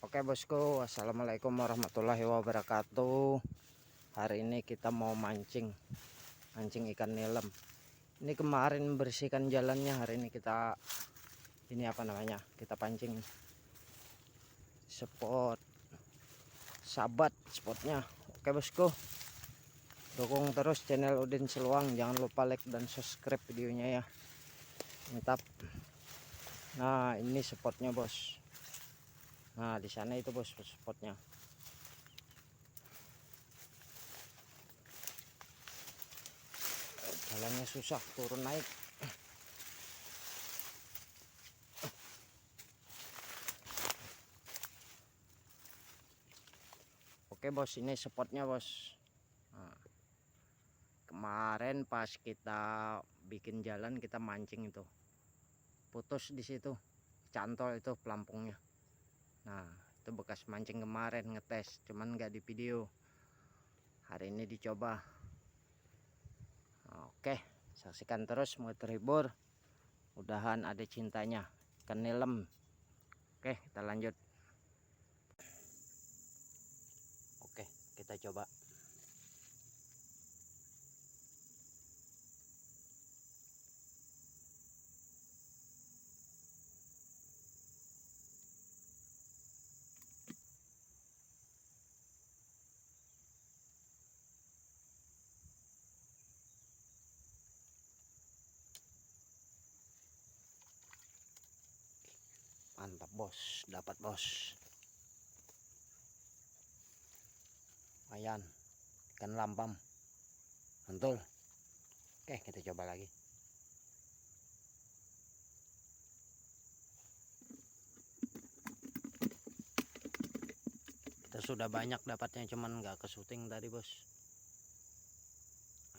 Oke bosku, assalamualaikum warahmatullahi wabarakatuh. Hari ini kita mau mancing ikan nilem. Ini kemarin bersihkan jalannya, hari ini kita kita pancing spot sabat spotnya. Oke bosku, dukung terus channel Udin Seluang, jangan lupa like dan subscribe videonya ya, mantap. Nah ini spotnya bos. Nah di sana itu bos spotnya. Jalannya susah, turun naik. Oke bos, ini spotnya bos. Nah, kemarin pas kita bikin jalan, kita mancing itu putus di situ, cantol itu pelampungnya. Nah itu bekas mancing kemarin, ngetes, cuman nggak di video. Hari ini dicoba. Oke, saksikan terus, mau terhibur, mudahan ada cintanya ikan nilem. Oke, kita lanjut. Oke, kita coba. Mantap bos, dapat bos. Lumayan, ikan lampam, mantul. Oke, kita coba lagi. Kita sudah banyak dapatnya, cuman nggak ke syuting tadi bos.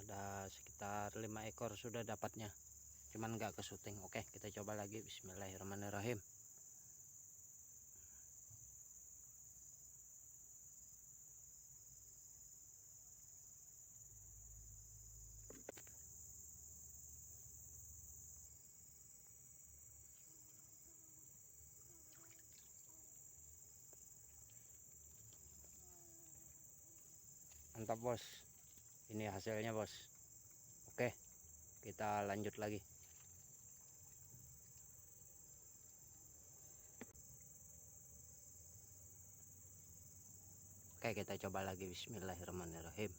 Ada sekitar 5 ekor sudah dapatnya, cuman nggak ke syuting. Oke, kita coba lagi. Bismillahirrahmanirrahim. Mantap bos, ini hasilnya bos. Oke, kita lanjut lagi. Oke, kita coba lagi. Bismillahirrahmanirrahim.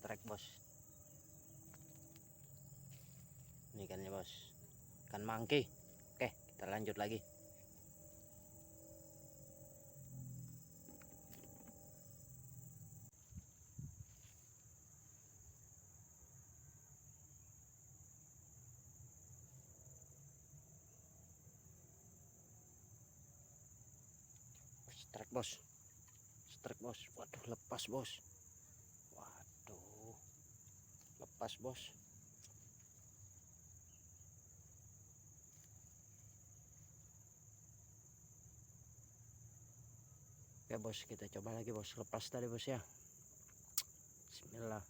Strike bos. Ini ikannya bos, ikan mangki. Oke, kita lanjut lagi. Strike bos, strike bos. Waduh, lepas bos. Waduh, lepas bos. Oke bos, kita coba lagi bos. Lepas tadi bos ya. Bismillah.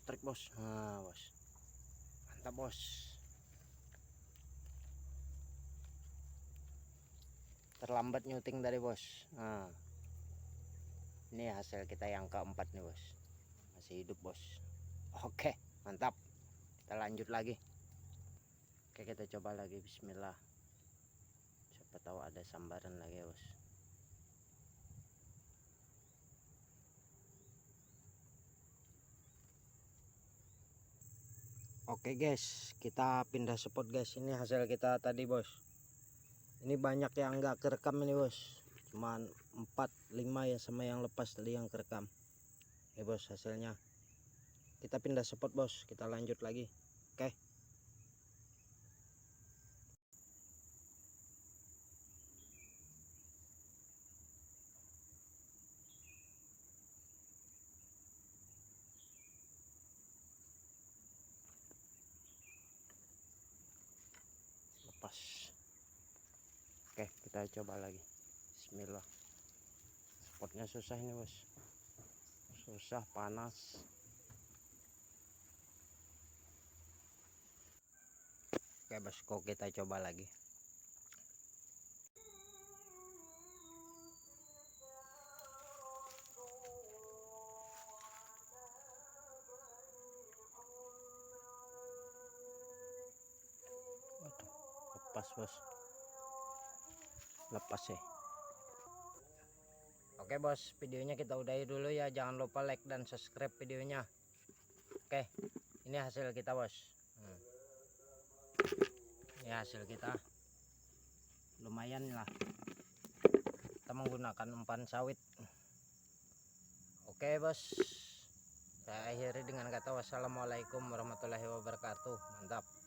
Strike bos. Nah bos, bos. Terlambat nyuting dari bos. Nah, ini hasil kita yang keempat nih bos. Masih hidup bos. Oke, mantap. Kita lanjut lagi. Oke, kita coba lagi. Bismillah. Siapa tahu ada sambaran lagi ya bos. Oke guys, kita pindah spot guys. Ini hasil kita tadi bos. Ini banyak yang enggak kerekam ini bos. Cuman 4, 5 ya sama yang lepas tadi yang kerekam. Ya bos hasilnya. Kita pindah spot bos. Kita lanjut lagi. Oke. Lepas. Oke, kita coba lagi. Bismillah. Spotnya susah ini bos. Susah, panas. Oke bosku, kita coba lagi. Waduh, lepas bos. Lepas ya. Oke bos, videonya kita udahi dulu ya. Jangan lupa like dan subscribe videonya. Oke, ini hasil kita bos. Ini hasil kita. Lumayan lah. Kita menggunakan umpan sawit. Oke bos, saya akhiri dengan kata wassalamualaikum warahmatullahi wabarakatuh. Mantap.